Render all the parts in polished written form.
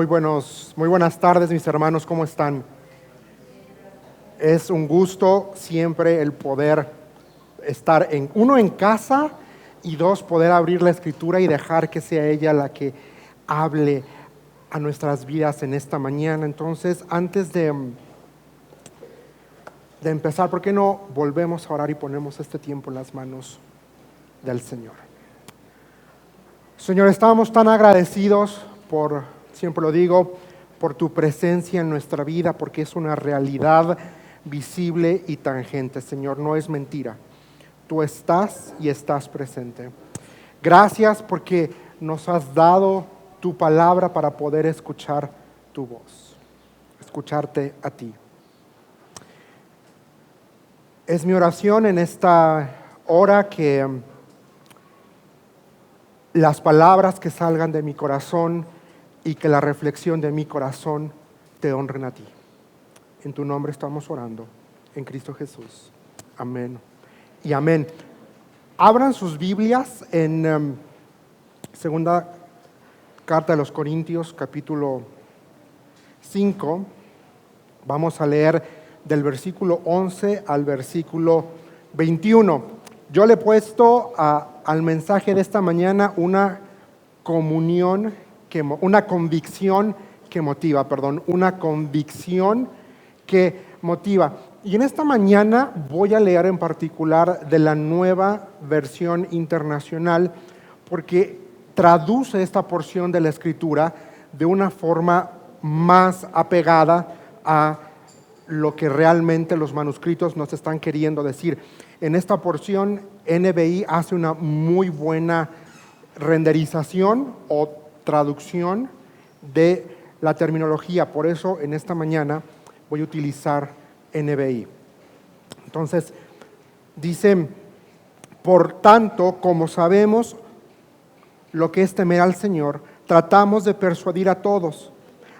Muy buenas tardes, mis hermanos, ¿cómo están? Es un gusto siempre el poder estar uno en casa y dos, poder abrir la escritura y dejar que sea ella la que hable a nuestras vidas en esta mañana. Entonces, antes de empezar, ¿por qué no volvemos a orar y ponemos este tiempo en las manos del Señor? Señor, estamos tan agradecidos siempre lo digo, por tu presencia en nuestra vida, porque es una realidad visible y tangente, Señor, no es mentira. Tú estás y estás presente. Gracias porque nos has dado tu palabra para poder escuchar tu voz, escucharte a ti. Es mi oración en esta hora que las palabras que salgan de mi corazón y que la reflexión de mi corazón te honren a ti. En tu nombre estamos orando, en Cristo Jesús. Amén y amén. Abran sus Biblias en segunda carta de los Corintios, capítulo 5. Vamos a leer del versículo 11 al versículo 21. Yo le he puesto al mensaje de esta mañana una convicción que motiva. Y en esta mañana voy a leer en particular de la Nueva Versión Internacional, porque traduce esta porción de la Escritura de una forma más apegada a lo que realmente los manuscritos nos están queriendo decir. En esta porción, NBI hace una muy buena renderización o traducción de la terminología. Por eso en esta mañana voy a utilizar NBI. Entonces dice: por tanto, como sabemos lo que es temer al Señor, tratamos de persuadir a todos,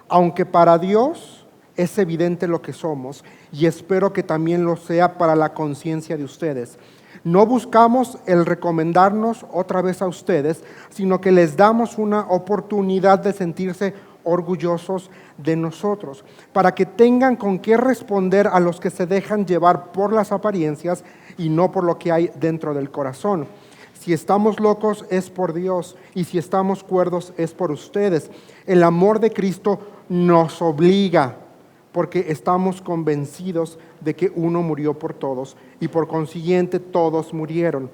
aunque para Dios es evidente lo que somos, y espero que también lo sea para la conciencia de ustedes. No buscamos el recomendarnos otra vez a ustedes, sino que les damos una oportunidad de sentirse orgullosos de nosotros, para que tengan con qué responder a los que se dejan llevar por las apariencias y no por lo que hay dentro del corazón. Si estamos locos es por Dios, y si estamos cuerdos es por ustedes. El amor de Cristo nos obliga, porque estamos convencidos de que uno murió por todos, y por consiguiente todos murieron.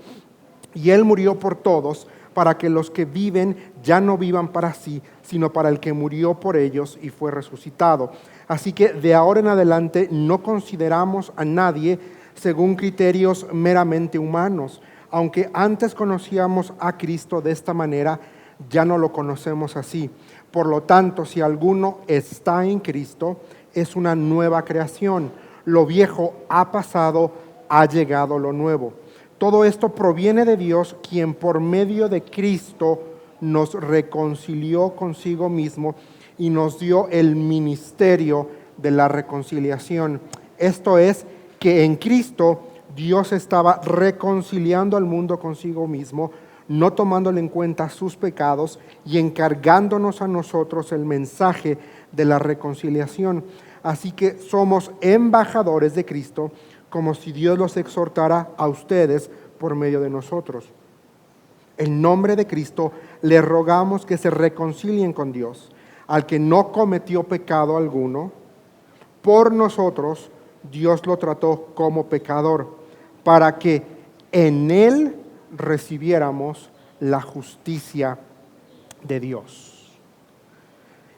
Y Él murió por todos, para que los que viven ya no vivan para sí, sino para el que murió por ellos y fue resucitado. Así que de ahora en adelante no consideramos a nadie según criterios meramente humanos. Aunque antes conocíamos a Cristo de esta manera, ya no lo conocemos así. Por lo tanto, si alguno está en Cristo, es una nueva creación. Lo viejo ha pasado, ha llegado lo nuevo. Todo esto proviene de Dios, quien por medio de Cristo nos reconcilió consigo mismo y nos dio el ministerio de la reconciliación. Esto es, que en Cristo Dios estaba reconciliando al mundo consigo mismo, no tomándole en cuenta sus pecados y encargándonos a nosotros el mensaje de la reconciliación. Así que somos embajadores de Cristo, como si Dios los exhortara a ustedes por medio de nosotros. En nombre de Cristo les rogamos que se reconcilien con Dios, al que no cometió pecado alguno. Por nosotros Dios lo trató como pecador, para que en Él recibiéramos la justicia de Dios.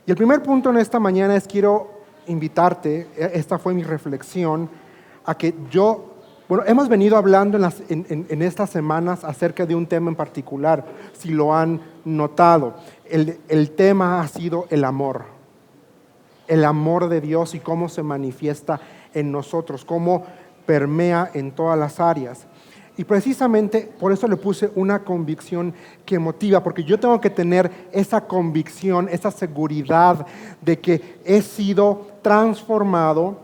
Y el primer punto en esta mañana es: quiero invitarte, esta fue mi reflexión, a que hemos venido hablando en estas semanas acerca de un tema en particular, si lo han notado. El tema ha sido el amor de Dios y cómo se manifiesta en nosotros, cómo permea en todas las áreas. Y precisamente por eso le puse una convicción que motiva, porque yo tengo que tener esa convicción, esa seguridad de que he sido transformado,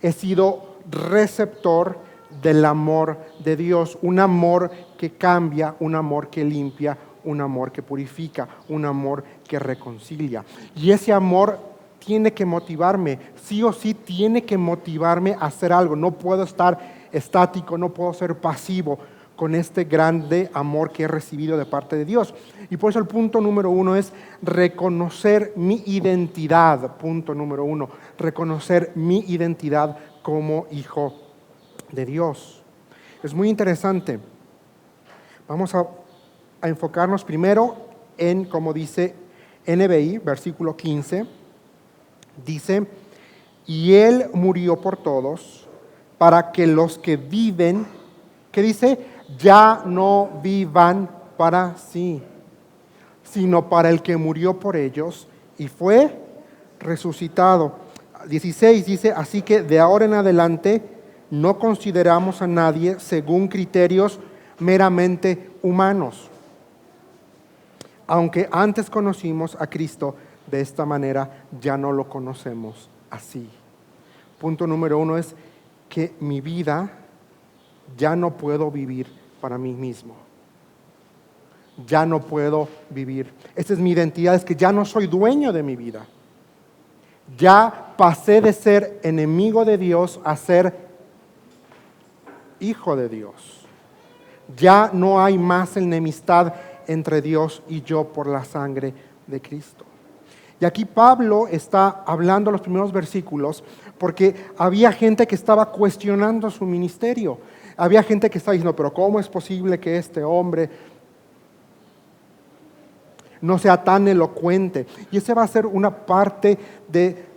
he sido receptor del amor de Dios, un amor que cambia, un amor que limpia, un amor que purifica, un amor que reconcilia. Y ese amor tiene que motivarme, sí o sí tiene que motivarme a hacer algo. No puedo estar estático, no puedo ser pasivo con este grande amor que he recibido de parte de Dios. Y por eso el punto número 1 es reconocer mi identidad. Punto número 1, reconocer mi identidad como hijo de Dios. Es muy interesante. Vamos a enfocarnos primero en, como dice NBI, versículo 15. Dice, y Él murió por todos, para que los que viven, ¿qué dice? Ya no vivan para sí, sino para el que murió por ellos y fue resucitado. 16 dice, así que de ahora en adelante no consideramos a nadie según criterios meramente humanos. Aunque antes conocimos a Cristo de esta manera, ya no lo conocemos así. Punto número 1 es que mi vida ya no puedo vivir para mí mismo. Ya no puedo vivir. Esta es mi identidad, es que ya no soy dueño de mi vida. Ya pasé de ser enemigo de Dios a ser hijo de Dios. Ya no hay más enemistad entre Dios y yo por la sangre de Cristo. Y aquí Pablo está hablando los primeros versículos porque había gente que estaba cuestionando su ministerio. Había gente que estaba diciendo, pero ¿cómo es posible que este hombre no sea tan elocuente? Y ese va a ser una parte de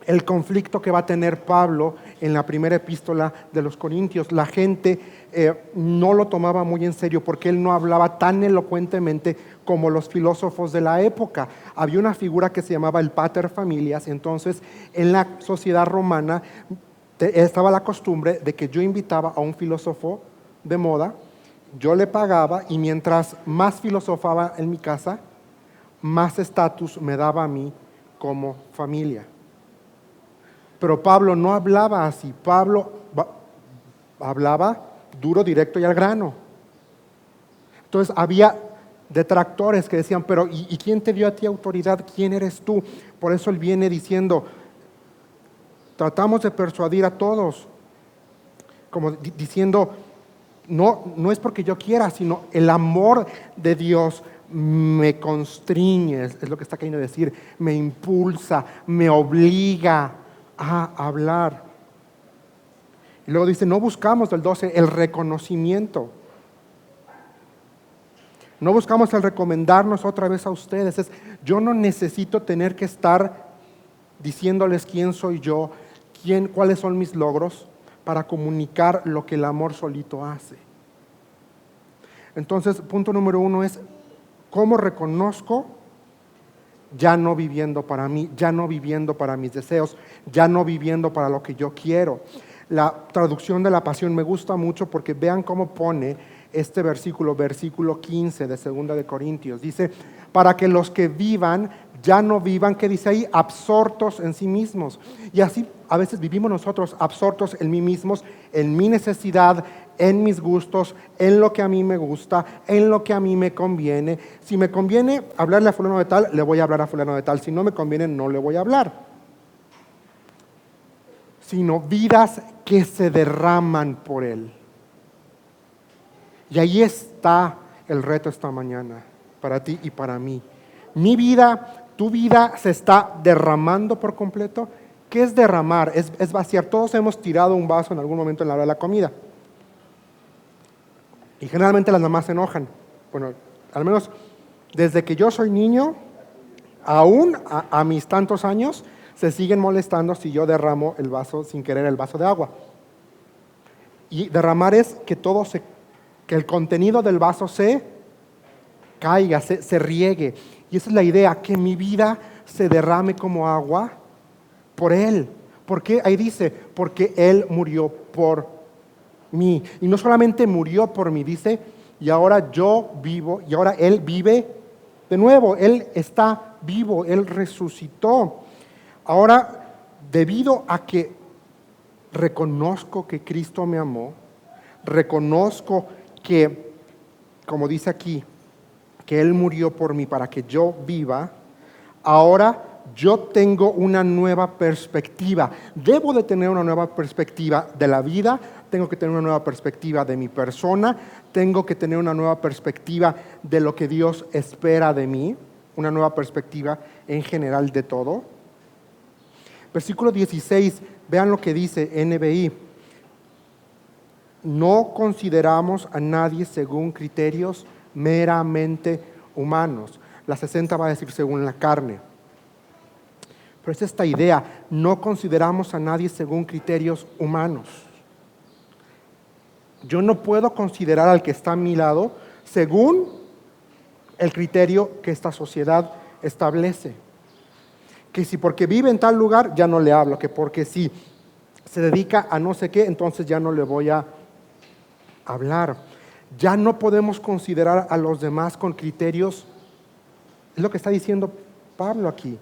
el conflicto que va a tener Pablo en la primera epístola de los Corintios. La gente no lo tomaba muy en serio porque él no hablaba tan elocuentemente como los filósofos de la época. Había una figura que se llamaba el pater familias. Entonces en la sociedad romana estaba la costumbre de que yo invitaba a un filósofo de moda, yo le pagaba y mientras más filosofaba en mi casa, más estatus me daba a mí como familia. Pero Pablo no hablaba así. Pablo hablaba duro, directo y al grano. Entonces había detractores que decían, pero ¿y quién te dio a ti autoridad? ¿Quién eres tú? Por eso él viene diciendo, tratamos de persuadir a todos, como diciendo, no es porque yo quiera, sino el amor de Dios me constriñe, es lo que está queriendo decir, me impulsa, me obliga a hablar. Y luego dice, no buscamos del 12 el reconocimiento. No buscamos el recomendarnos otra vez a ustedes. Yo no necesito tener que estar diciéndoles quién soy yo, cuáles son mis logros para comunicar lo que el amor solito hace. Entonces, punto número 1 es, ¿cómo reconozco? Ya no viviendo para mí, ya no viviendo para mis deseos, ya no viviendo para lo que yo quiero. La traducción de la Pasión me gusta mucho porque vean cómo pone este versículo 15 de 2 de Corintios. Dice, para que los que vivan, ya no vivan, ¿qué dice ahí? Absortos en sí mismos. Y así a veces vivimos nosotros absortos en mí mismos, en mi necesidad, en mis gustos, en lo que a mí me gusta, en lo que a mí me conviene. Si me conviene hablarle a fulano de tal, le voy a hablar a fulano de tal. Si no me conviene, no le voy a hablar. Sino vidas que se derraman por Él. Y ahí está el reto esta mañana, para ti y para mí. Mi vida, tu vida se está derramando por completo. ¿Qué es derramar? Es vaciar. Todos hemos tirado un vaso en algún momento en la hora de la comida. Y generalmente las mamás se enojan. Bueno, al menos desde que yo soy niño, aún a mis tantos años, se siguen molestando si yo derramo el vaso sin querer, el vaso de agua. Y derramar es que que el contenido del vaso se caiga, se riegue. Y esa es la idea, que mi vida se derrame como agua por Él. ¿Por qué? Ahí dice, porque Él murió por mí. Y no solamente murió por mí, dice, y ahora yo vivo, y ahora Él vive de nuevo. Él está vivo, Él resucitó. Ahora, debido a que reconozco que Cristo me amó, reconozco que, como dice aquí, que Él murió por mí para que yo viva, ahora yo tengo una nueva perspectiva. Debo de tener una nueva perspectiva de la vida, tengo que tener una nueva perspectiva de mi persona, tengo que tener una nueva perspectiva de lo que Dios espera de mí, una nueva perspectiva en general de todo. Versículo 16, vean lo que dice NBI. No consideramos a nadie según criterios meramente humanos. La 60 va a decir según la carne. Pero es esta idea, no consideramos a nadie según criterios humanos. Yo no puedo considerar al que está a mi lado según el criterio que esta sociedad establece. Que si porque vive en tal lugar ya no le hablo, que porque si se dedica a no sé qué, entonces ya no le voy a hablar. Ya no podemos considerar a los demás con criterios, es lo que está diciendo Pablo aquí.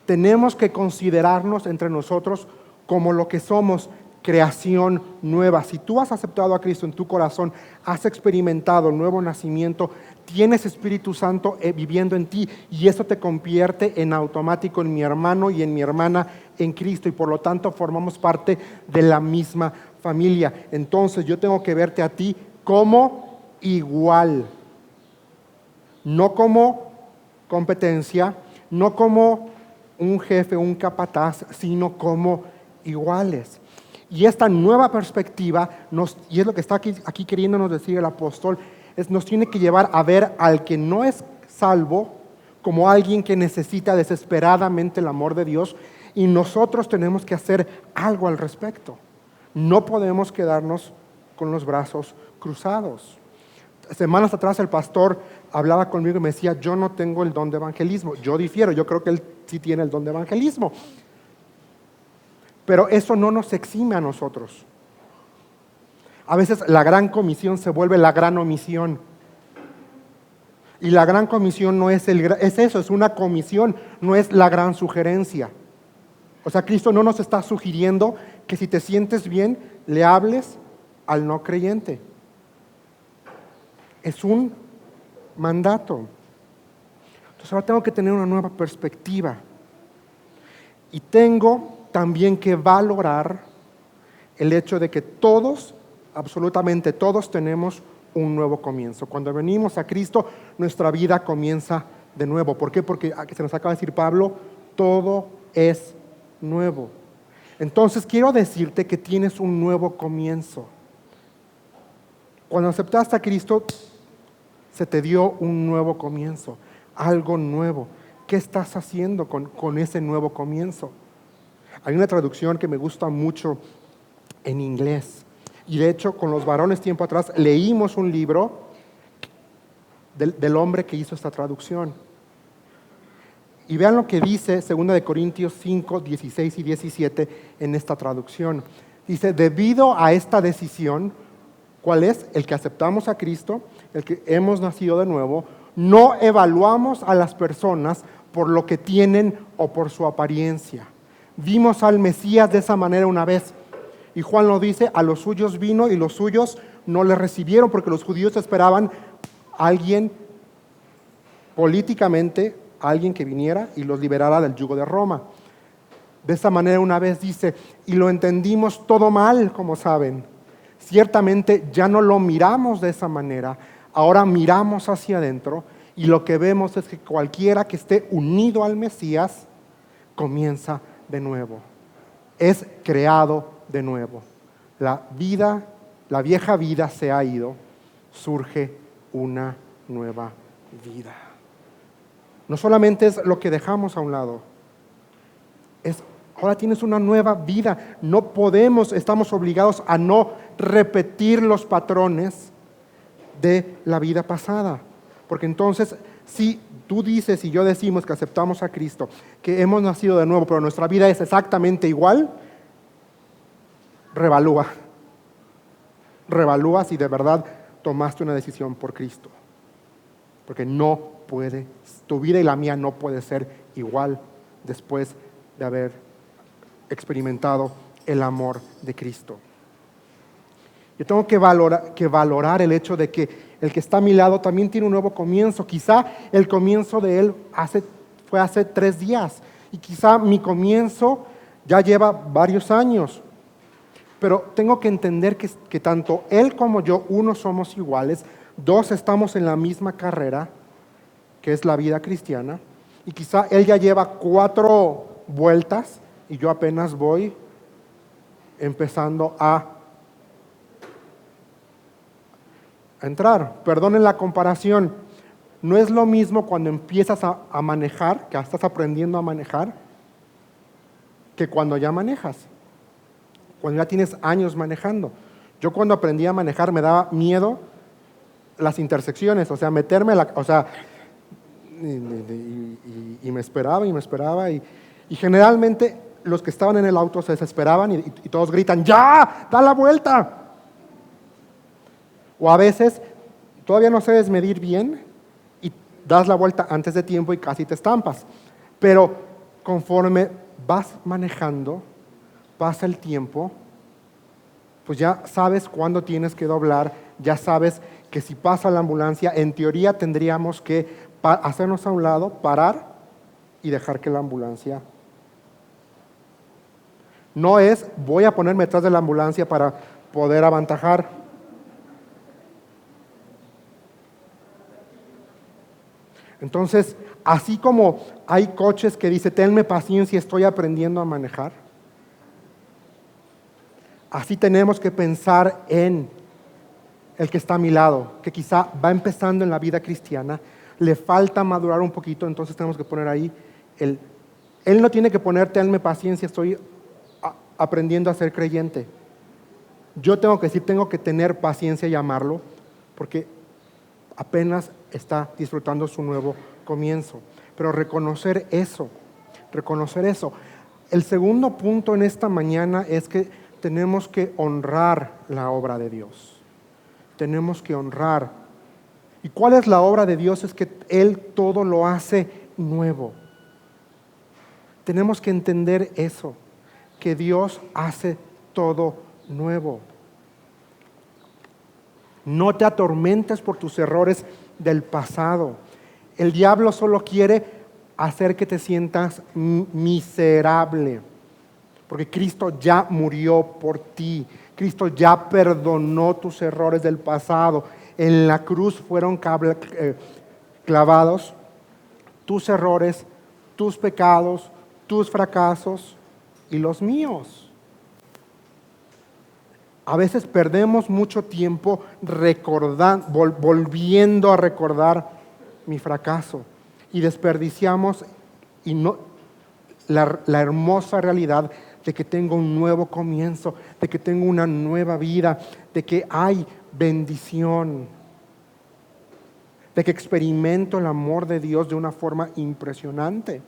Tenemos que considerarnos entre nosotros como lo que somos, creación nueva. Si tú has aceptado a Cristo en tu corazón, has experimentado el nuevo nacimiento, tienes Espíritu Santo viviendo en ti, y eso te convierte en automático en mi hermano y en mi hermana en Cristo, y por lo tanto formamos parte de la misma familia. Entonces yo tengo que verte a ti como igual, no como competencia, no como un jefe, un capataz, sino como iguales. Y esta nueva perspectiva, y es lo que está aquí queriéndonos decir el apóstol, nos tiene que llevar a ver al que no es salvo como alguien que necesita desesperadamente el amor de Dios, y nosotros tenemos que hacer algo al respecto. No podemos quedarnos con los brazos cruzados. Semanas atrás el pastor hablaba conmigo y me decía, yo no tengo el don de evangelismo. Yo difiero, yo creo que él sí tiene el don de evangelismo. Pero eso no nos exime a nosotros. A veces la gran comisión se vuelve la gran omisión. Y la gran comisión no es eso, es una comisión, no es la gran sugerencia. O sea, Cristo no nos está sugiriendo que si te sientes bien, le hables al no creyente. Es un mandato. Entonces ahora tengo que tener una nueva perspectiva. Y tengo también que valorar el hecho de que todos, absolutamente todos, tenemos un nuevo comienzo. Cuando venimos a Cristo, nuestra vida comienza de nuevo. ¿Por qué? Porque se nos acaba de decir Pablo, todo es nuevo. Entonces quiero decirte que tienes un nuevo comienzo. Cuando aceptaste a Cristo, se te dio un nuevo comienzo, algo nuevo. ¿Qué estás haciendo con ese nuevo comienzo? Hay una traducción que me gusta mucho en inglés. Y de hecho, con los varones tiempo atrás, leímos un libro del hombre que hizo esta traducción. Y vean lo que dice 2 Corintios 5, 16 y 17 en esta traducción. Dice, debido a esta decisión, ¿cuál es? El que aceptamos a Cristo, el que hemos nacido de nuevo, no evaluamos a las personas por lo que tienen o por su apariencia. Vimos al Mesías de esa manera una vez, y Juan lo dice, a los suyos vino y los suyos no le recibieron, porque los judíos esperaban a alguien políticamente, a alguien que viniera y los liberara del yugo de Roma. De esa manera una vez dice, y lo entendimos todo mal, como saben. Ciertamente ya no lo miramos de esa manera, ahora miramos hacia adentro, y lo que vemos es que cualquiera que esté unido al Mesías comienza de nuevo, es creado de nuevo. La vieja vida se ha ido, surge una nueva vida. No solamente es lo que dejamos a un lado, ahora tienes una nueva vida. No podemos, estamos obligados a no repetir los patrones de la vida pasada. Porque entonces, si tú dices y yo decimos que aceptamos a Cristo, que hemos nacido de nuevo, pero nuestra vida es exactamente igual, revalúa si de verdad tomaste una decisión por Cristo. Porque no puede, tu vida y la mía no puede ser igual después de haber experimentado el amor de Cristo. Yo tengo que valorar el hecho de que el que está a mi lado también tiene un nuevo comienzo. Quizá el comienzo de él fue hace 3 días y quizá mi comienzo ya lleva varios años. Pero tengo que entender que tanto él como yo, 1, somos iguales, 2, estamos en la misma carrera, que es la vida cristiana, y quizá él ya lleva 4 vueltas y yo apenas voy empezando a entrar. Perdonen la comparación, no es lo mismo cuando empiezas a manejar, que estás aprendiendo a manejar, que cuando ya manejas, cuando ya tienes años manejando. Yo cuando aprendí a manejar me daba miedo las intersecciones, o sea, meterme y me esperaba y generalmente los que estaban en el auto se desesperaban y todos gritan, ¡ya! ¡Da la vuelta! O a veces todavía no sabes medir bien y das la vuelta antes de tiempo y casi te estampas. Pero conforme vas manejando, pasa el tiempo, pues ya sabes cuándo tienes que doblar, ya sabes que si pasa la ambulancia, en teoría tendríamos que hacernos a un lado, parar y dejar que la ambulancia. No es voy a ponerme detrás de la ambulancia para poder aventajar. Entonces, así como hay coches que dicen, tenme paciencia, estoy aprendiendo a manejar, así tenemos que pensar en el que está a mi lado, que quizá va empezando en la vida cristiana, le falta madurar un poquito, entonces tenemos que poner ahí, él no tiene que poner, tenme paciencia, estoy aprendiendo a ser creyente. Yo tengo que decir, tengo que tener paciencia y amarlo, porque apenas está disfrutando su nuevo comienzo. Pero reconocer eso. El segundo punto en esta mañana es que tenemos que honrar la obra de Dios. Tenemos que honrar. ¿Y cuál es la obra de Dios? Es que Él todo lo hace nuevo. Tenemos que entender eso, que Dios hace todo nuevo. No te atormentes por tus errores del pasado. El diablo solo quiere hacer que te sientas miserable, porque Cristo ya murió por ti. Cristo ya perdonó tus errores del pasado. En la cruz fueron clavados tus errores, tus pecados, tus fracasos y los míos. A veces perdemos mucho tiempo volviendo a recordar mi fracaso y desperdiciamos la hermosa realidad de que tengo un nuevo comienzo, de que tengo una nueva vida, de que hay bendición, de que experimento el amor de Dios de una forma impresionante.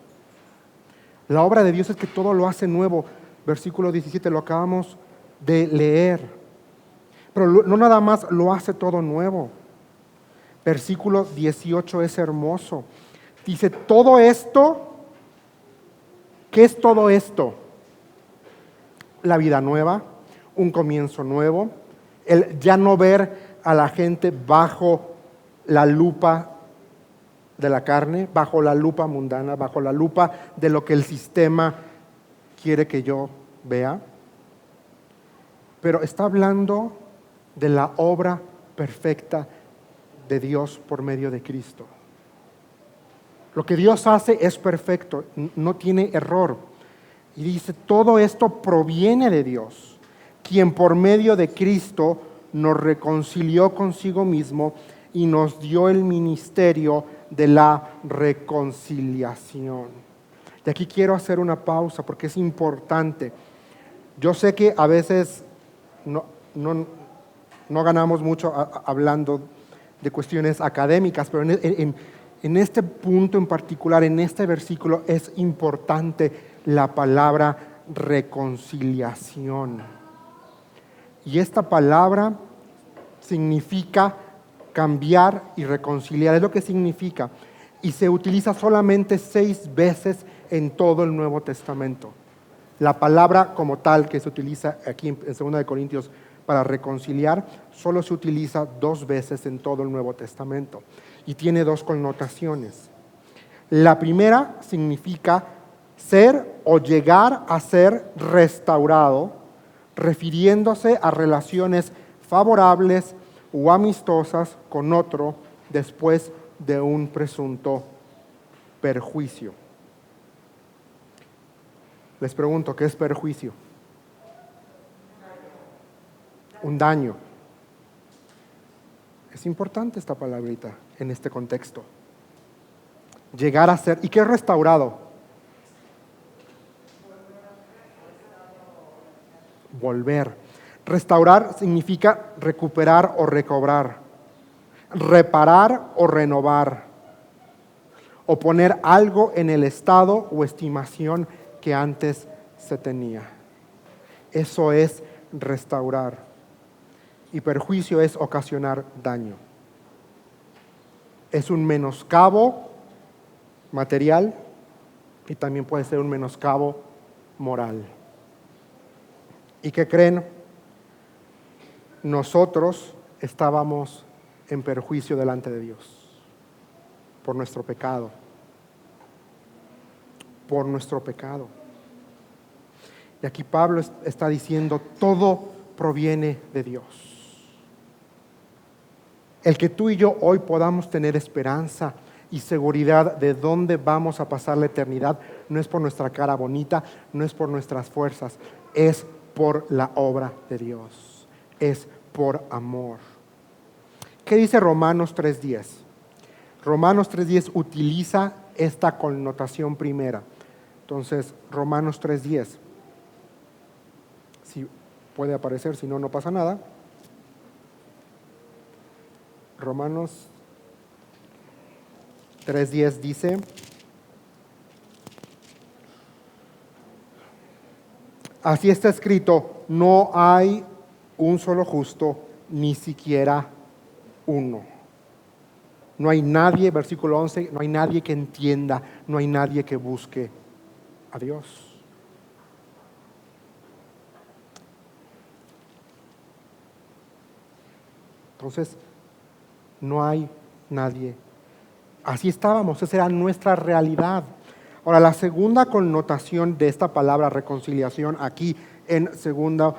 La obra de Dios es que todo lo hace nuevo. Versículo 17, lo acabamos de leer. Pero no nada más lo hace todo nuevo. Versículo 18 es hermoso. Dice, todo esto, ¿qué es todo esto? La vida nueva, un comienzo nuevo, el ya no ver a la gente bajo la lupa de la carne, bajo la lupa mundana, bajo la lupa de lo que el sistema quiere que yo vea. Pero está hablando de la obra perfecta de Dios por medio de Cristo. Lo que Dios hace es perfecto, no tiene error. Y dice, todo esto proviene de Dios, quien por medio de Cristo nos reconcilió consigo mismo y nos dio el ministerio de la reconciliación. Y aquí quiero hacer una pausa porque es importante. Yo sé que a veces no ganamos mucho hablando de cuestiones académicas, pero en este punto en particular, en este versículo, es importante la palabra reconciliación. Y esta palabra significa cambiar y reconciliar, es lo que significa. Y se utiliza solamente 6 veces en todo el Nuevo Testamento. La palabra como tal que se utiliza aquí en 2 Corintios para reconciliar solo se utiliza 2 veces en todo el Nuevo Testamento y tiene 2 connotaciones. La primera significa ser o llegar a ser restaurado, refiriéndose a relaciones favorables o amistosas con otro después de un presunto perjuicio. Les pregunto, ¿qué es perjuicio? Un daño. Es importante esta palabrita en este contexto. Llegar a ser. ¿Y qué es restaurado? Volver. Restaurar significa recuperar o recobrar, reparar o renovar, o poner algo en el estado o estimación que antes se tenía. Eso es restaurar. Y perjuicio es ocasionar daño. Es un menoscabo material y también puede ser un menoscabo moral. ¿Y qué creen? Nosotros estábamos en perjuicio delante de Dios por nuestro pecado. Por nuestro pecado. Y aquí Pablo está diciendo, todo proviene de Dios. El que tú y yo hoy podamos tener esperanza y seguridad de dónde vamos a pasar la eternidad, no es por nuestra cara bonita, no es por nuestras fuerzas, es por la obra de Dios, es por amor. ¿Qué dice Romanos 3:10? Romanos 3:10 utiliza esta connotación primera. Entonces, Romanos 3:10, si puede aparecer, si no, no pasa nada. Romanos 3:10 dice, así está escrito, no hay un solo justo, ni siquiera uno. No hay nadie, versículo 11, no hay nadie que entienda, no hay nadie que busque a Dios. Entonces, no hay nadie. Así estábamos, esa era nuestra realidad. Ahora, la segunda connotación de esta palabra reconciliación aquí en segunda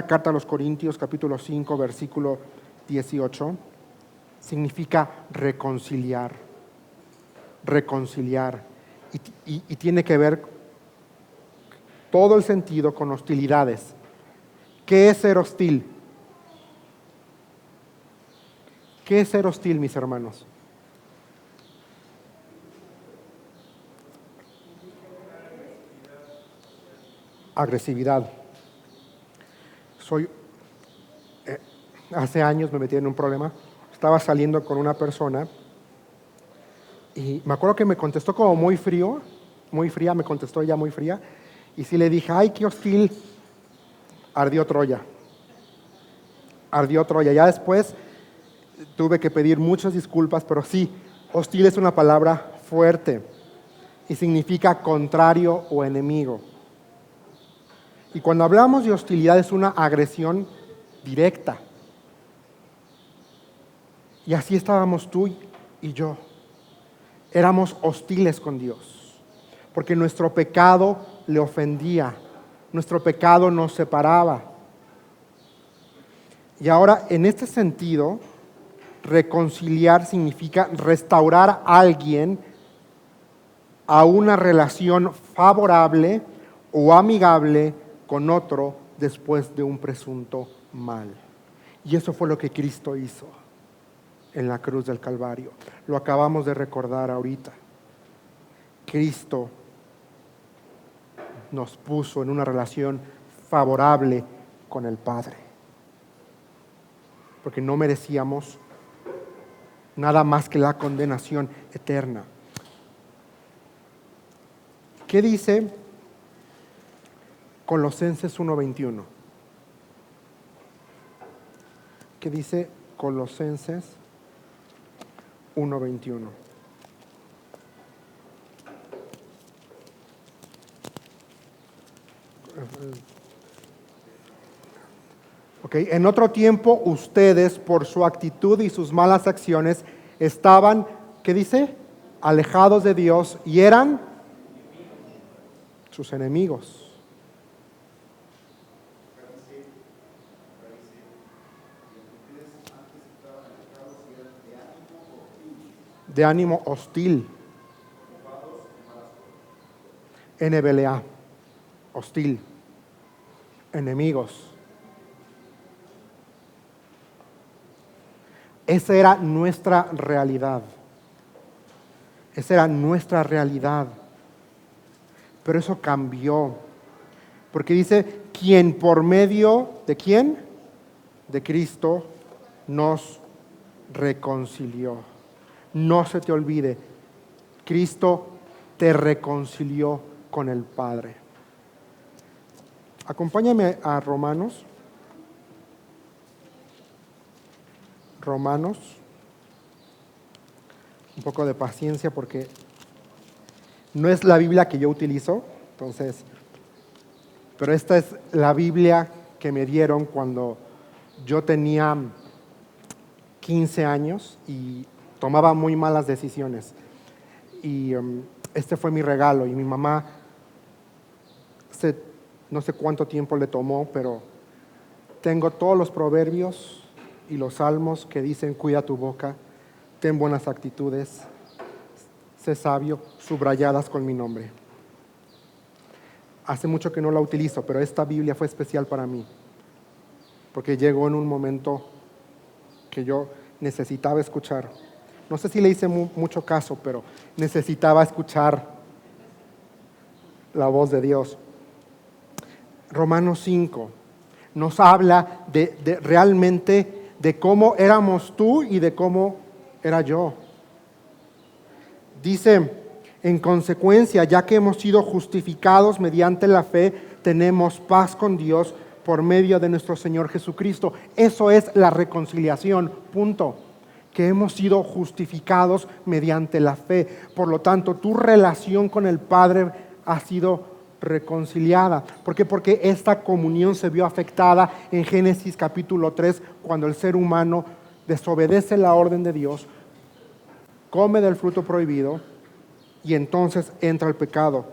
carta a los Corintios, capítulo 5, versículo 18, significa reconciliar. Reconciliar. Y tiene que ver todo el sentido con hostilidades. ¿Qué es ser hostil? ¿Qué es ser hostil, mis hermanos? Agresividad. Hace años me metí en un problema. Estaba saliendo con una persona y me acuerdo que me contestó como muy frío, muy fría, me contestó ella muy fría. Y sí le dije, ay, qué hostil, ardió Troya. Ardió Troya. Ya después tuve que pedir muchas disculpas, pero sí, hostil es una palabra fuerte y significa contrario o enemigo. Y cuando hablamos de hostilidad es una agresión directa. Y así estábamos tú y yo. Éramos hostiles con Dios, porque nuestro pecado le ofendía, nuestro pecado nos separaba. Y ahora, en este sentido, reconciliar significa restaurar a alguien a una relación favorable o amigable con otro después de un presunto mal. Y eso fue lo que Cristo hizo en la cruz del Calvario. Lo acabamos de recordar ahorita. Cristo nos puso en una relación favorable con el Padre, porque no merecíamos nada más que la condenación eterna. ¿Qué dice Colosenses 1:21? ¿Qué dice Colosenses 1:21? ¿Ok? En otro tiempo ustedes, por su actitud y sus malas acciones, estaban, ¿qué dice? Alejados de Dios y eran sus enemigos. De ánimo hostil. NBLA, hostil, enemigos. Esa era nuestra realidad. Esa era nuestra realidad. Pero eso cambió. Porque dice, quien por medio de quién? De Cristo nos reconcilió. No se te olvide, Cristo te reconcilió con el Padre. Acompáñame a Romanos. Romanos. Un poco de paciencia porque no es la Biblia que yo utilizo, entonces, pero esta es la Biblia que me dieron cuando yo tenía 15 años y tomaba muy malas decisiones. Y este fue mi regalo y mi mamá, no sé cuánto tiempo le tomó, pero tengo todos los proverbios y los salmos que dicen cuida tu boca, ten buenas actitudes, sé sabio, subrayadas con mi nombre. Hace mucho que no la utilizo, pero esta Biblia fue especial para mí, porque llegó en un momento que yo necesitaba escuchar. No sé si le hice mucho caso, pero necesitaba escuchar la voz de Dios. Romanos 5 nos habla de realmente de cómo éramos tú y de cómo era yo. Dice, en consecuencia, ya que hemos sido justificados mediante la fe, tenemos paz con Dios por medio de nuestro Señor Jesucristo. Eso es la reconciliación, punto. Que hemos sido justificados mediante la fe. Por lo tanto, tu relación con el Padre ha sido reconciliada. ¿Por qué? Porque esta comunión se vio afectada en Génesis capítulo 3, cuando el ser humano desobedece la orden de Dios, come del fruto prohibido y entonces entra el pecado.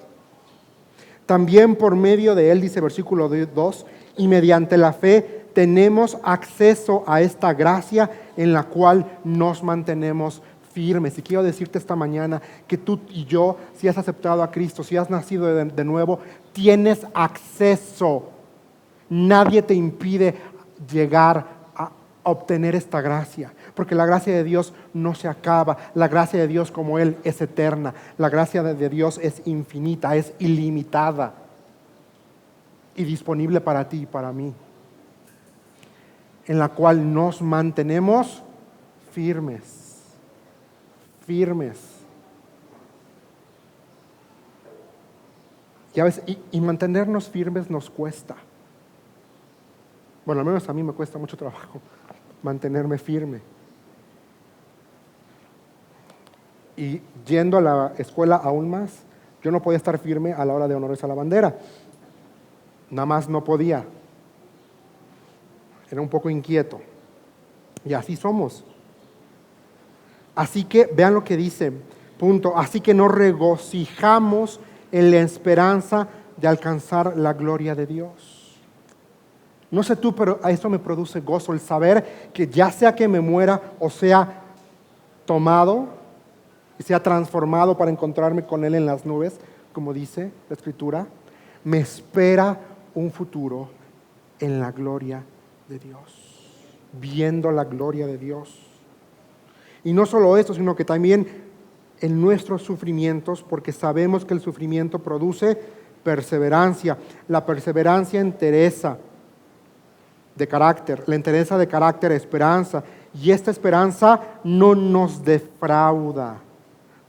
También por medio de él, dice versículo 2, y mediante la fe tenemos acceso a esta gracia en la cual nos mantenemos firmes. Y quiero decirte esta mañana que tú y yo, si has aceptado a Cristo, si has nacido de nuevo, tienes acceso. Nadie te impide llegar a obtener esta gracia, porque la gracia de Dios no se acaba. La gracia de Dios, como Él, es eterna. La gracia de Dios es infinita, es ilimitada y disponible para ti y para mí, en la cual nos mantenemos firmes. Y mantenernos firmes nos cuesta. Bueno, al menos a mí me cuesta mucho trabajo mantenerme firme. Y yendo a la escuela aún más, yo no podía estar firme a la hora de honores a la bandera. Nada más no podía. Era un poco inquieto. Y así somos. Así que, vean lo que dice, punto. Así que nos regocijamos en la esperanza de alcanzar la gloria de Dios. No sé tú, pero a eso me produce gozo el saber que ya sea que me muera o sea tomado y sea transformado para encontrarme con Él en las nubes, como dice la Escritura, me espera un futuro en la gloria de Dios, viendo la gloria de Dios. Y no solo esto, sino que también en nuestros sufrimientos, porque sabemos que el sufrimiento produce perseverancia. La perseverancia entereza de carácter, la entereza de carácter, esperanza. Y esta esperanza no nos defrauda,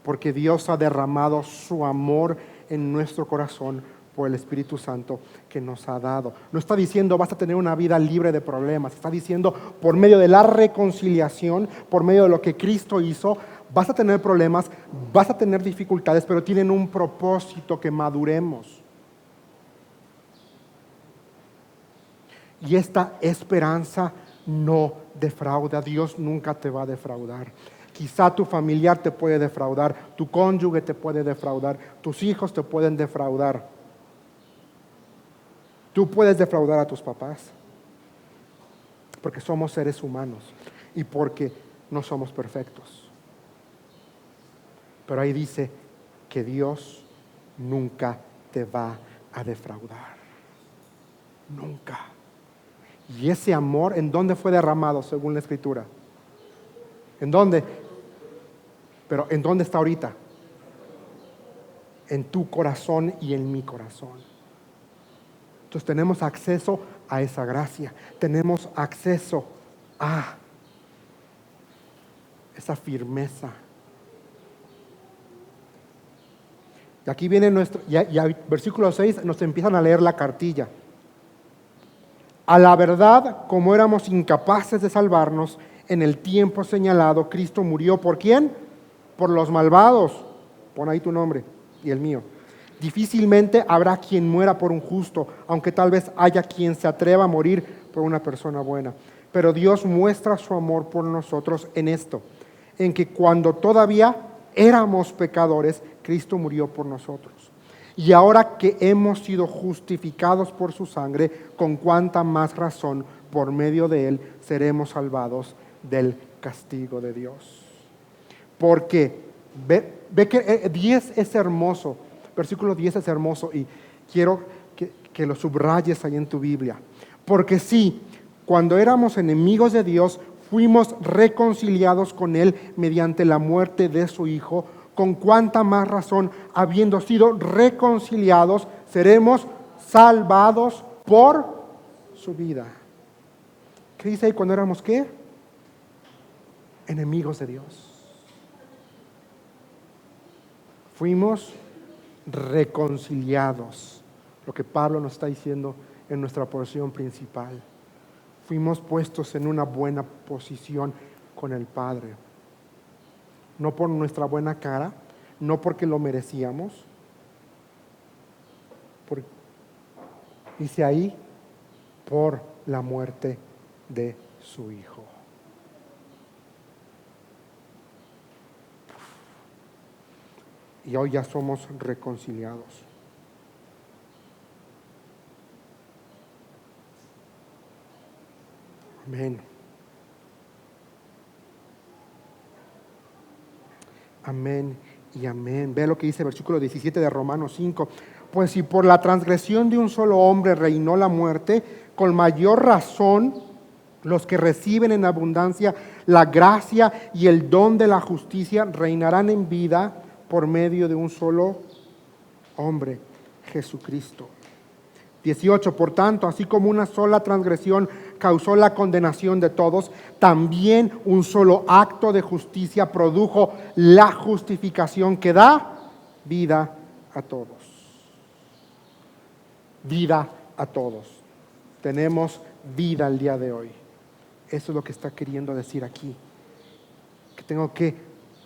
porque Dios ha derramado su amor en nuestro corazón por el Espíritu Santo que nos ha dado. No está diciendo vas a tener una vida libre de problemas, está diciendo por medio de la reconciliación, por medio de lo que Cristo hizo, vas a tener problemas, vas a tener dificultades, pero tienen un propósito: que maduremos. Y esta esperanza no defrauda. Dios nunca te va a defraudar. Quizá tu familiar te puede defraudar, tu cónyuge te puede defraudar, tus hijos te pueden defraudar. Tú puedes defraudar a tus papás, porque somos seres humanos y porque no somos perfectos. Pero ahí dice que Dios nunca te va a defraudar. Nunca. Y ese amor, ¿en dónde fue derramado según la Escritura? ¿En dónde? Pero ¿en dónde está ahorita? En tu corazón y en mi corazón. Entonces tenemos acceso a esa gracia. Tenemos acceso a esa firmeza. Y aquí viene versículo 6, nos empiezan a leer la cartilla. A la verdad, como éramos incapaces de salvarnos, en el tiempo señalado, Cristo murió ¿por quién? Por los malvados. Pon ahí tu nombre y el mío. Difícilmente habrá quien muera por un justo, aunque tal vez haya quien se atreva a morir por una persona buena. Pero Dios muestra su amor por nosotros en esto, en que cuando todavía éramos pecadores, Cristo murió por nosotros. Y ahora que hemos sido justificados por su sangre, con cuánta más razón, por medio de él, seremos salvados del castigo de Dios. Porque ve que 10 es hermoso, versículo 10 es hermoso y quiero que lo subrayes ahí en tu Biblia. Porque sí, cuando éramos enemigos de Dios, fuimos reconciliados con él mediante la muerte de su Hijo. Con cuánta más razón, habiendo sido reconciliados, seremos salvados por su vida. ¿Qué dice ahí cuando éramos qué? Enemigos de Dios. Fuimos reconciliados. Lo que Pablo nos está diciendo en nuestra porción principal. Fuimos puestos en una buena posición con el Padre. No por nuestra buena cara, no porque lo merecíamos. Dice ahí, por la muerte de su Hijo. Y hoy ya somos reconciliados. Amén. Amén y amén. Ve lo que dice el versículo 17 de Romanos 5. Pues si por la transgresión de un solo hombre reinó la muerte, con mayor razón los que reciben en abundancia la gracia y el don de la justicia reinarán en vida por medio de un solo hombre, Jesucristo. 18. Por tanto, así como una sola transgresión causó la condenación de todos, también un solo acto de justicia produjo la justificación que da vida a todos. Vida a todos. Tenemos vida el día de hoy. Eso es lo que está queriendo decir aquí. Que tengo que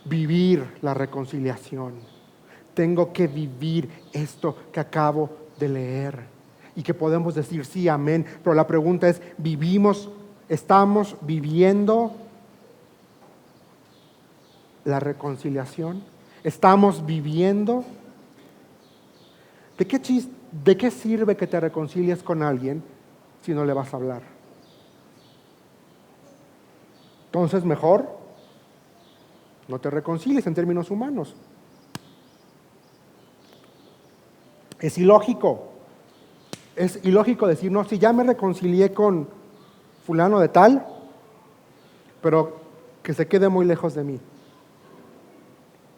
vivir la reconciliación. Tengo que vivir esto que acabo de leer. Y que podemos decir sí, amén. Pero la pregunta es, ¿estamos viviendo la reconciliación? ¿Estamos viviendo? ¿De qué sirve que te reconcilies con alguien si no le vas a hablar? Entonces mejor no te reconcilies en términos humanos. Es ilógico. Es ilógico decir, no, si ya me reconcilié con fulano de tal, pero que se quede muy lejos de mí.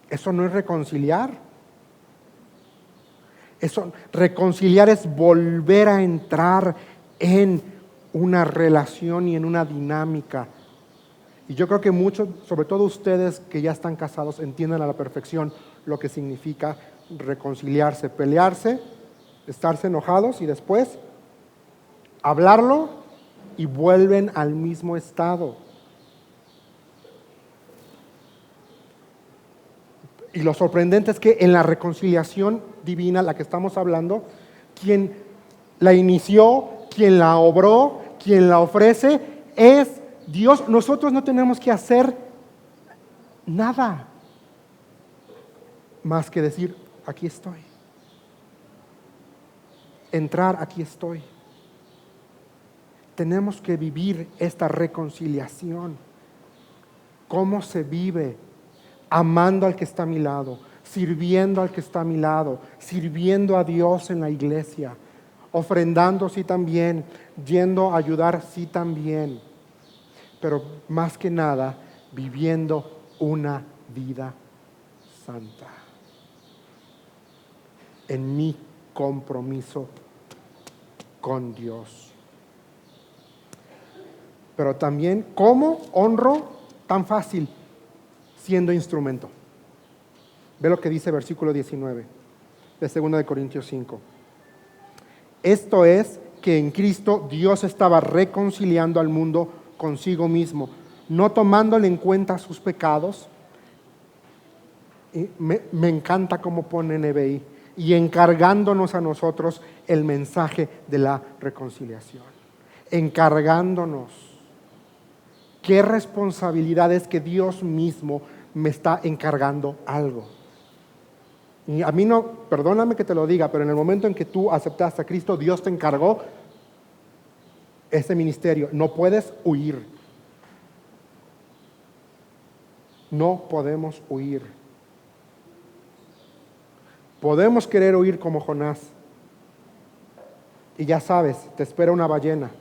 Eso no es reconciliar. Reconciliar es volver a entrar en una relación y en una dinámica. Y yo creo que muchos, sobre todo ustedes que ya están casados, entienden a la perfección lo que significa reconciliarse, pelearse, estarse enojados y después hablarlo y vuelven al mismo estado. Y lo sorprendente es que en la reconciliación divina, la que estamos hablando, quien la inició, quien la obró, Quien la ofrece es Dios. Nosotros no tenemos que hacer nada más que decir, aquí estoy. Entrar, aquí estoy. Tenemos que vivir esta reconciliación. ¿Cómo se vive? Amando al que está a mi lado, sirviendo al que está a mi lado, sirviendo a Dios en la iglesia, ofrendando sí también, yendo a ayudar sí también, pero más que nada viviendo una vida santa en mi compromiso con Dios. Pero también, ¿cómo honro? Tan fácil, siendo instrumento. Ve lo que dice versículo 19 de 2 de Corintios 5. Esto es que en Cristo Dios estaba reconciliando al mundo consigo mismo, no tomándole en cuenta sus pecados. Y me encanta cómo pone NBI, y encargándonos a nosotros el mensaje de la reconciliación. Encargándonos. ¿Qué responsabilidad es que Dios mismo me está encargando algo? Y a mí no, perdóname que te lo diga, pero en el momento en que tú aceptaste a Cristo, Dios te encargó ese ministerio. No puedes huir. No podemos huir. Podemos querer huir como Jonás. Y ya sabes, te espera una ballena.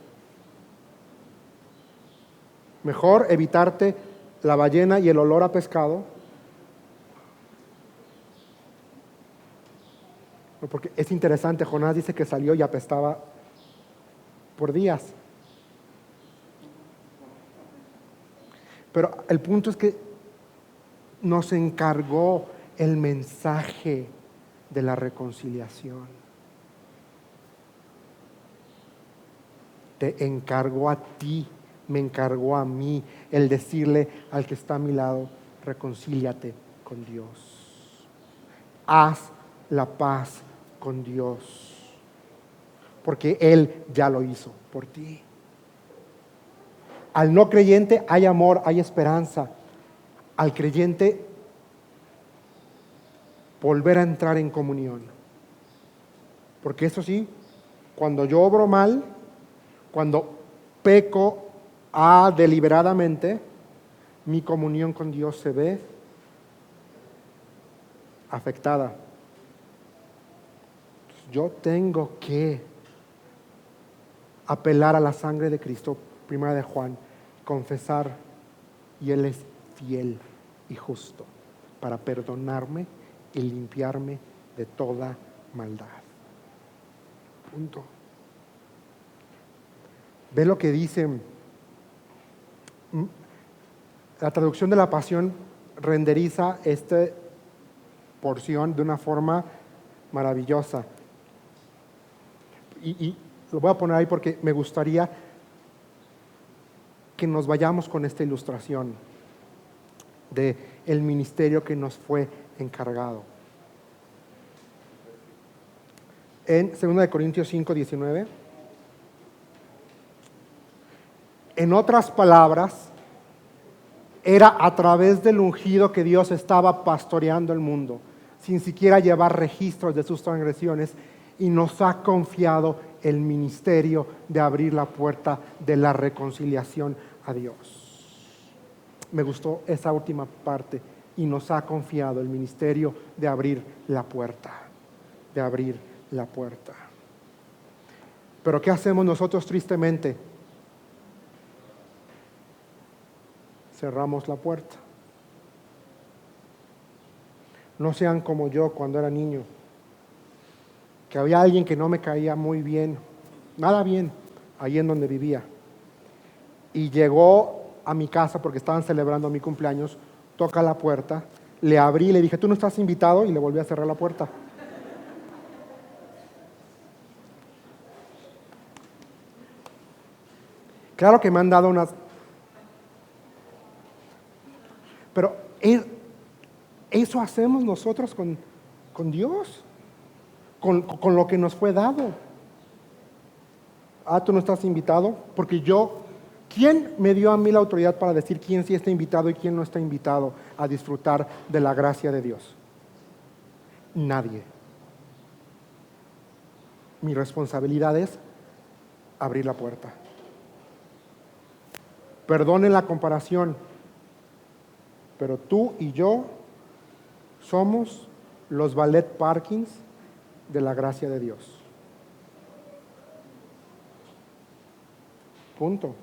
Mejor evitarte la ballena y el olor a pescado. Porque es interesante, Jonás dice que salió y apestaba por días. Pero el punto es que nos encargó el mensaje de la reconciliación. Te encargó a ti, me encargó a mí el decirle al que está a mi lado, reconcíliate con Dios. Haz la paz con Dios, porque Él ya lo hizo por ti. Al no creyente hay amor, hay esperanza. Al creyente, volver a entrar en comunión. Porque eso sí, cuando yo obro mal, cuando peco deliberadamente, mi comunión con Dios se ve afectada. Yo tengo que apelar a la sangre de Cristo, primera de Juan, confesar, y Él es fiel y justo para perdonarme y limpiarme de toda maldad. Punto. Ve lo que dice la traducción de la Pasión, renderiza esta porción de una forma maravillosa. Y lo voy a poner ahí porque me gustaría que nos vayamos con esta ilustración de el ministerio que nos fue encargado. En 2 Corintios 5, 19. En otras palabras, era a través del ungido que Dios estaba pastoreando el mundo, sin siquiera llevar registros de sus transgresiones, y nos ha confiado el ministerio de abrir la puerta de la reconciliación a Dios. Me gustó esa última parte, y nos ha confiado el ministerio de abrir la puerta, de abrir la puerta. Pero ¿qué hacemos nosotros tristemente? Cerramos la puerta. No sean como yo cuando era niño, que había alguien que no me caía muy bien, nada bien, ahí en donde vivía. Y llegó a mi casa porque estaban celebrando mi cumpleaños, toca la puerta, le abrí y le dije, ¿tú no estás invitado? Y le volví a cerrar la puerta. Claro que me han dado unas... Pero eso hacemos nosotros con Dios, con lo que nos fue dado. Tú no estás invitado, porque ¿quién me dio a mí la autoridad para decir quién sí está invitado y quién no está invitado a disfrutar de la gracia de Dios? Nadie. Mi responsabilidad es abrir la puerta. Perdonen la comparación, pero tú y yo somos los valet parkings de la gracia de Dios. Punto.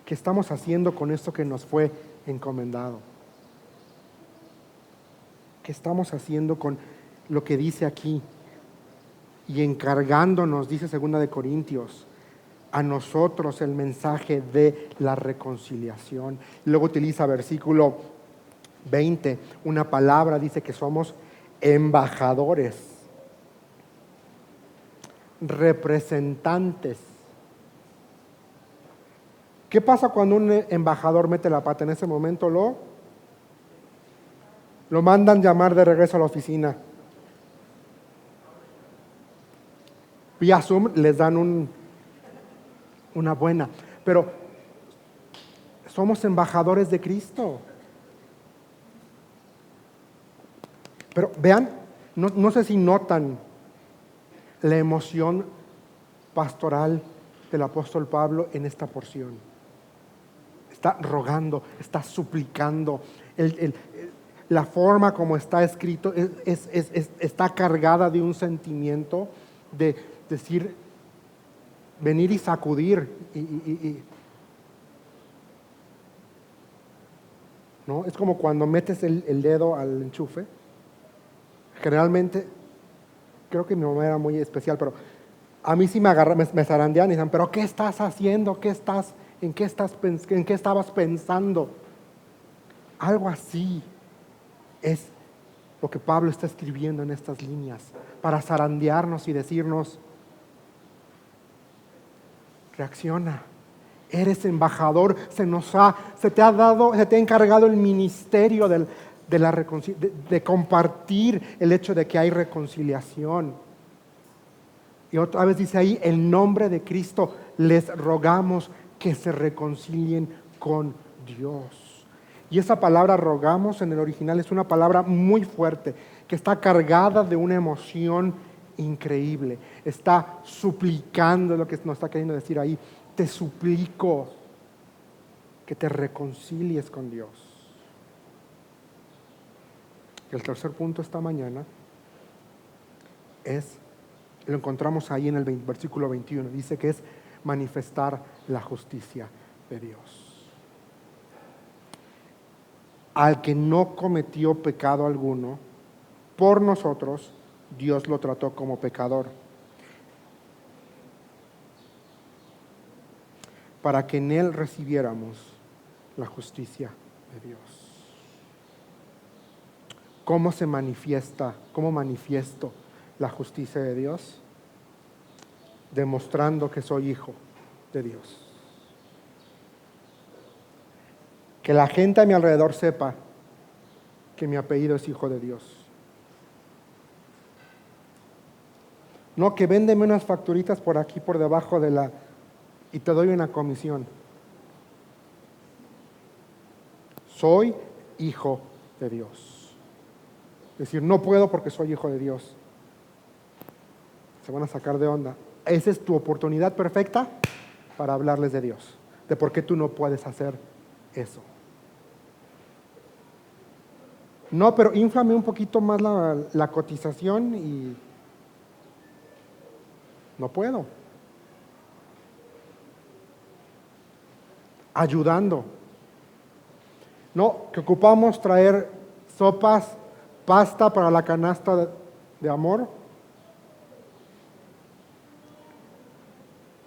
¿Qué estamos haciendo con esto que nos fue encomendado? ¿Qué estamos haciendo con lo que dice aquí? Y encargándonos, dice 2 de Corintios, a nosotros el mensaje de la reconciliación. Luego utiliza versículo 20, una palabra, dice que somos embajadores, representantes. ¿Qué pasa cuando un embajador mete la pata? En ese momento lo mandan llamar de regreso a la oficina. Vía Zoom les dan una buena. Pero somos embajadores de Cristo. Pero vean, no sé si notan la emoción pastoral del apóstol Pablo en esta porción. Está rogando, está suplicando. La forma como está escrito está cargada de un sentimiento de decir, venir y sacudir. ¿No? Es como cuando metes el dedo al enchufe. Generalmente, creo que mi mamá era muy especial, pero a mí sí me zarandean y dicen, pero ¿qué estás haciendo? ¿En qué estabas pensando? Algo así es lo que Pablo está escribiendo en estas líneas, para zarandearnos y decirnos, reacciona, eres embajador, se te ha encargado el ministerio de compartir el hecho de que hay reconciliación. Y otra vez dice ahí, en nombre de Cristo les rogamos que se reconcilien con Dios. Y esa palabra rogamos en el original es una palabra muy fuerte, que está cargada de una emoción increíble. Está suplicando, lo que nos está queriendo decir ahí. Te suplico que te reconcilies con Dios. Y el tercer punto esta mañana lo encontramos ahí en el versículo 21, dice que es manifestar la justicia de Dios. Al que no cometió pecado alguno, por nosotros Dios lo trató como pecador, para que en él recibiéramos la justicia de Dios. ¿Cómo se manifiesta? ¿Cómo manifiesto la justicia de Dios? Demostrando que soy hijo de Dios. Que la gente a mi alrededor sepa que mi apellido es hijo de Dios. No, que véndeme unas facturitas por aquí, por debajo y te doy una comisión. Soy hijo de Dios. Es decir, no puedo porque soy hijo de Dios. Se van a sacar de onda. Esa es tu oportunidad perfecta para hablarles de Dios, de por qué tú no puedes hacer eso. No, pero inflame un poquito más la cotización y no puedo. Ayudando. No, que ocupamos traer sopas, pasta para la canasta de amor.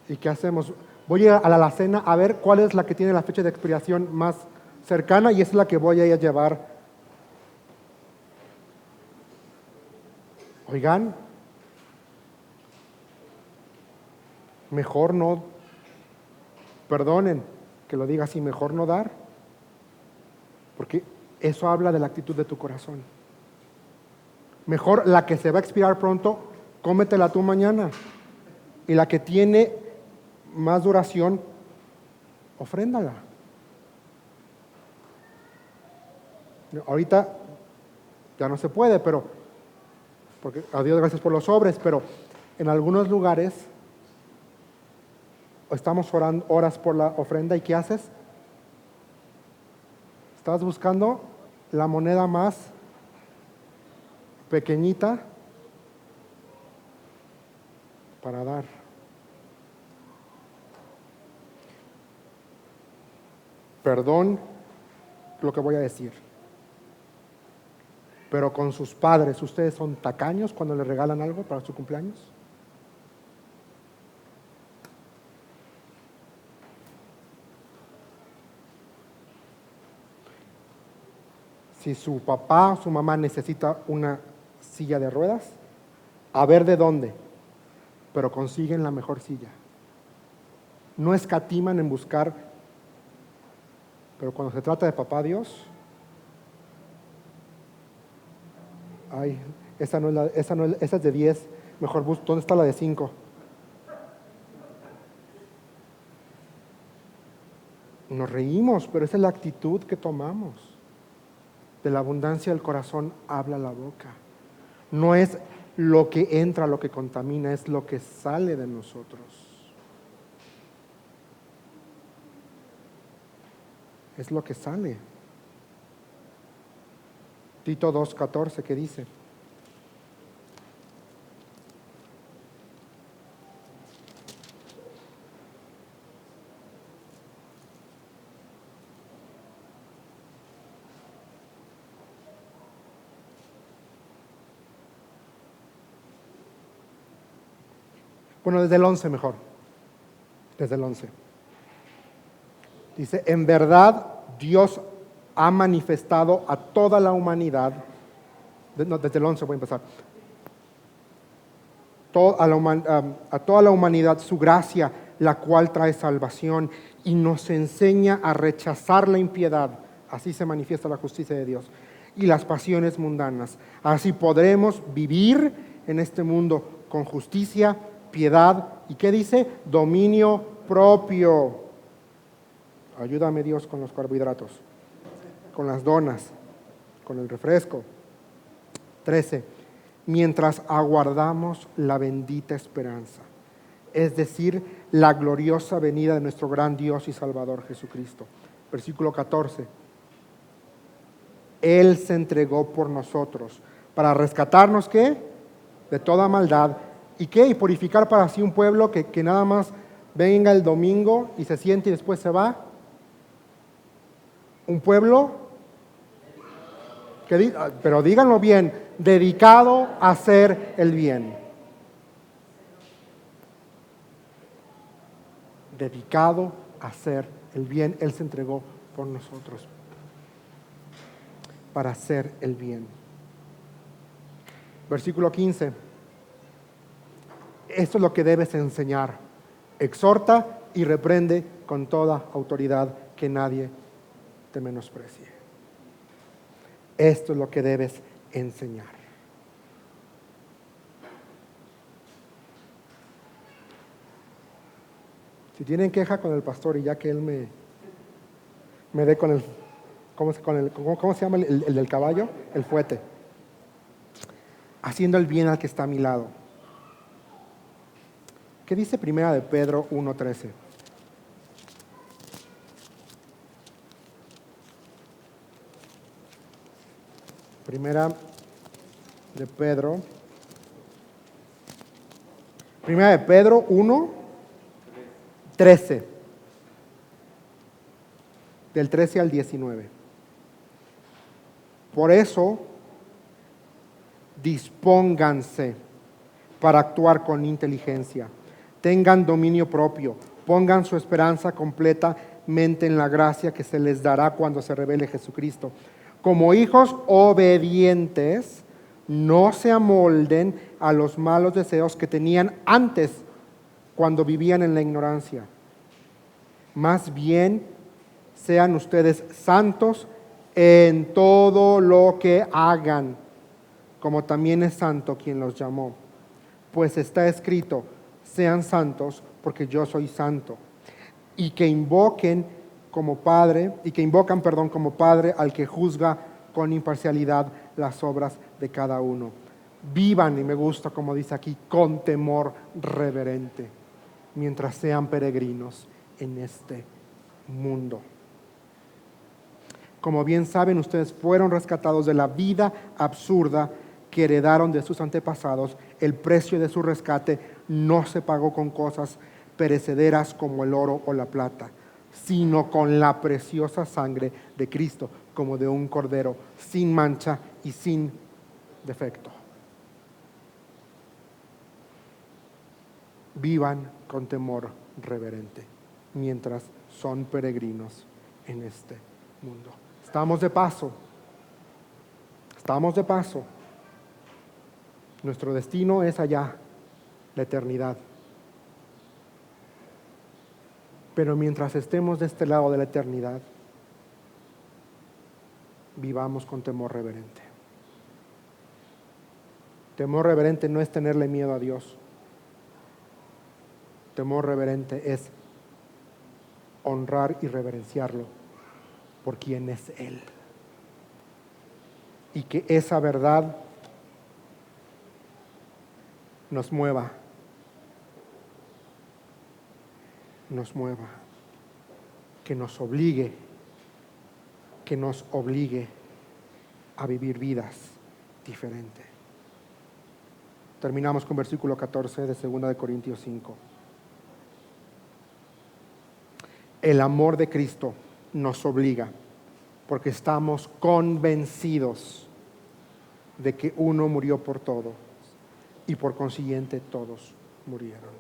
¿Y qué hacemos? Voy a ir a la alacena a ver cuál es la que tiene la fecha de expiración más cercana y esa es la que voy a ir a llevar. Oigan, mejor no, perdonen que lo diga así, mejor no dar, porque eso habla de la actitud de tu corazón. Mejor la que se va a expirar pronto, cómetela tú mañana. Y la que tiene más duración, ofréndala. Ahorita ya no se puede, pero, porque a Dios gracias por los sobres, pero en algunos lugares estamos orando horas por la ofrenda y ¿qué haces? Estás buscando la moneda más pequeñita para dar. Perdón lo que voy a decir, pero con sus padres, ¿ustedes son tacaños cuando les regalan algo para su cumpleaños? Si su papá o su mamá necesita una silla de ruedas, a ver de dónde, pero consiguen la mejor silla. No escatiman en buscar, pero cuando se trata de papá Dios, ay, esa es de 10, mejor busco, ¿dónde está la de 5? Nos reímos, pero esa es la actitud que tomamos. De la abundancia del corazón habla la boca. No es lo que entra lo que contamina, es lo que sale de nosotros. Es lo que sale. Tito 2:14, ¿qué dice? Bueno, desde el 11 mejor. Desde el 11. Dice, en verdad Dios ha manifestado a toda la humanidad, desde el 11 voy a empezar, a toda la humanidad su gracia, la cual trae salvación y nos enseña a rechazar la impiedad. Así se manifiesta la justicia de Dios y las pasiones mundanas. Así podremos vivir en este mundo con justicia, piedad y ¿qué dice? Dominio propio. Ayúdame Dios con los carbohidratos, con las donas, con el refresco. 13. Mientras aguardamos la bendita esperanza, es decir, la gloriosa venida de nuestro gran Dios y Salvador Jesucristo. Versículo 14. Él se entregó por nosotros para rescatarnos, ¿qué? De toda maldad. ¿Y qué? Y purificar para sí un pueblo que nada más venga el domingo y se siente y después se va. Un pueblo, pero díganlo bien, dedicado a hacer el bien. Dedicado a hacer el bien. Él se entregó por nosotros para hacer el bien. Versículo 15. Esto es lo que debes enseñar. Exhorta y reprende con toda autoridad, que nadie te menosprecie. Esto es lo que debes enseñar. Si tienen queja con el pastor y ya que él me dé con el, ¿cómo se llama el del caballo? El fuete. Haciendo el bien al que está a mi lado. ¿Qué dice Primera de Pedro 1:13? Primera de Pedro 1:13. Del 13 al 19. Por eso, dispónganse para actuar con inteligencia. Tengan dominio propio, pongan su esperanza completamente en la gracia que se les dará cuando se revele Jesucristo. Como hijos obedientes, no se amolden a los malos deseos que tenían antes cuando vivían en la ignorancia. Más bien, sean ustedes santos en todo lo que hagan, como también es santo quien los llamó. Pues está escrito, sean santos porque yo soy santo. Y que invocan como Padre al que juzga con imparcialidad las obras de cada uno. Vivan, y me gusta como dice aquí, con temor reverente, mientras sean peregrinos en este mundo. Como bien saben, ustedes fueron rescatados de la vida absurda que heredaron de sus antepasados. El precio de su rescate no se pagó con cosas perecederas como el oro o la plata, sino con la preciosa sangre de Cristo, como de un cordero sin mancha y sin defecto. Vivan con temor reverente mientras son peregrinos en este mundo. Estamos de paso. Nuestro destino es allá, la eternidad. Pero mientras estemos de este lado de la eternidad, vivamos con temor reverente. Temor reverente no es tenerle miedo a Dios. Temor reverente es honrar y reverenciarlo por quien es Él. Y que esa verdad nos mueva, que nos obligue a vivir vidas diferentes. Terminamos con versículo 14 de 2 Corintios 5. El amor de Cristo nos obliga, porque estamos convencidos de que uno murió por todos y por consiguiente todos murieron.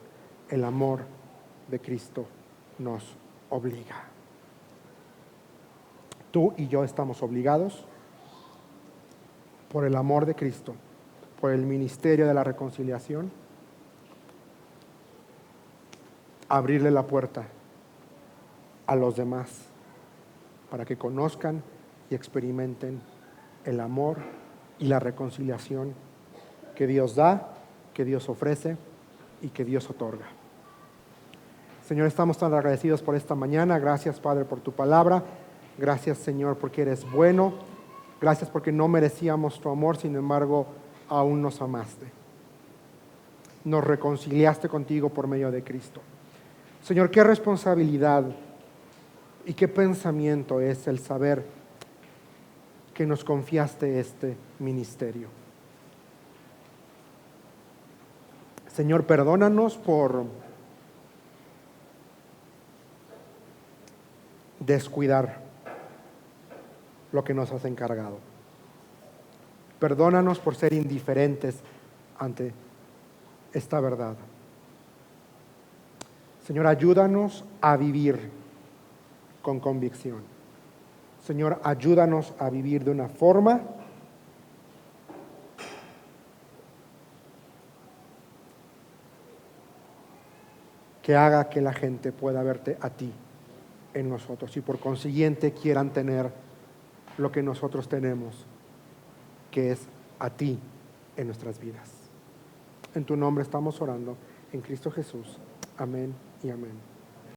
El amor de Cristo nos obliga. Tú y yo estamos obligados por el amor de Cristo, por el ministerio de la reconciliación, a abrirle la puerta a los demás para que conozcan y experimenten el amor y la reconciliación que Dios da, que Dios ofrece y que Dios otorga. Señor, estamos tan agradecidos por esta mañana. Gracias, Padre, por tu palabra. Gracias, Señor, porque eres bueno. Gracias porque no merecíamos tu amor, sin embargo, aún nos amaste. Nos reconciliaste contigo por medio de Cristo. Señor, qué responsabilidad y qué pensamiento es el saber que nos confiaste este ministerio. Señor, perdónanos por descuidar lo que nos has encargado. Perdónanos por ser indiferentes ante esta verdad. Señor, ayúdanos a vivir con convicción. Señor, ayúdanos a vivir de una forma que haga que la gente pueda verte a ti en nosotros y por consiguiente quieran tener lo que nosotros tenemos, que es a ti en nuestras vidas. En tu nombre estamos orando, en Cristo Jesús. Amén y amén.